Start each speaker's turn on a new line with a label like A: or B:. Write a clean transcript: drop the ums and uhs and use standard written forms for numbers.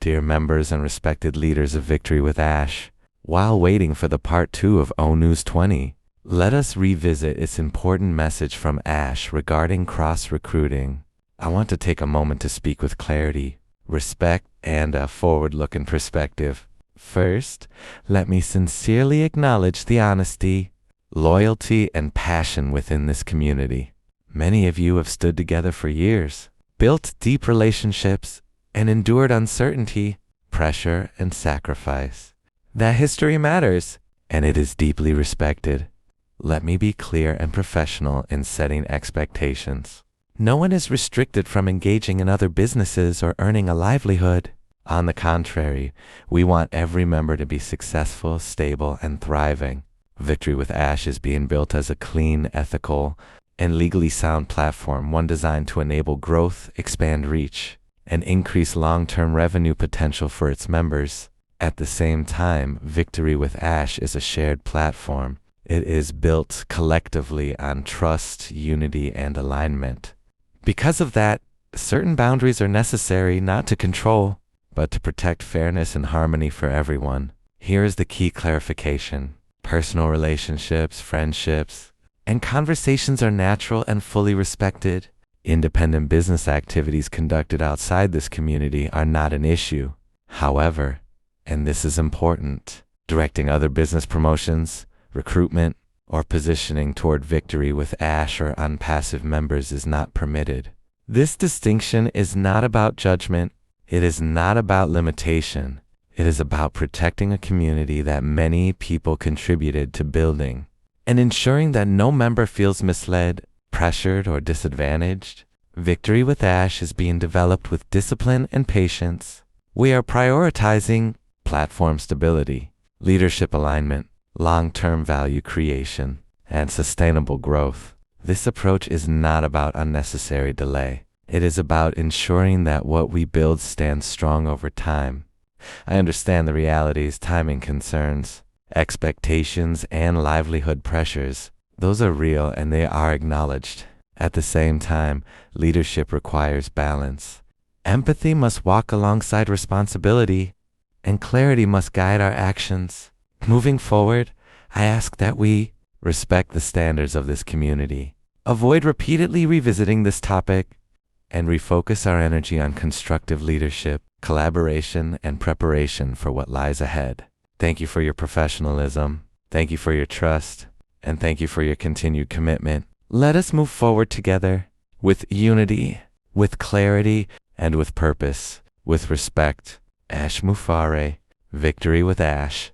A: Dear members and respected leaders of Victory with Ash, while waiting for the part 2 of O News 20, let us revisit its important message from Ash regarding cross-recruiting. I want to take a moment to speak with clarity, respect, and a forward-looking perspective. First, let me sincerely acknowledge the honesty, loyalty, and passion within this community. Many of you have stood together for years, built deep relationships, and endured uncertainty, pressure, and sacrifice. That history matters, and it is deeply respected. Let me be clear and professional in setting expectations. No one is restricted from engaging in other businesses or earning a livelihood. On the contrary, we want every member to be successful, stable, and thriving. Victory with Ash is being built as a clean, ethical, and legally sound platform, one designed to enable growth, expand reach, and increase long-term revenue potential for its members. At the same time, Victory with Ash is a shared platform. It is built collectively on trust, unity, and alignment. Because of that, certain boundaries are necessary not to control, but to protect fairness and harmony for everyone. Here is the key clarification. Personal relationships, friendships, and conversations are natural and fully respected. Independent business activities conducted outside this community are not an issue. However, and this is important, directing other business promotions, recruitment, or positioning toward Victory with Ash or ONPASSIVE members is not permitted. This distinction is not about judgment. It is not about limitation. It is about protecting a community that many people contributed to building and ensuring that no member feels misled, pressured, or disadvantaged. Victory with Ash is being developed with discipline and patience. We are prioritizing platform stability, leadership alignment, long-term value creation, and sustainable growth. This approach is not about unnecessary delay. It is about ensuring that what we build stands strong over time. I understand the realities, timing concerns, expectations, and livelihood pressures. Those are real and they are acknowledged. At the same time, leadership requires balance. Empathy must walk alongside responsibility, and clarity must guide our actions. Moving forward, I ask that we respect the standards of this community, avoid repeatedly revisiting this topic, and refocus our energy on constructive leadership, collaboration, and preparation for what lies ahead. Thank you for your professionalism. Thank you for your trust. And thank you for your continued commitment. Let us move forward together with unity, with clarity, and with purpose, with respect. Ash Mufareh, Victory with Ash.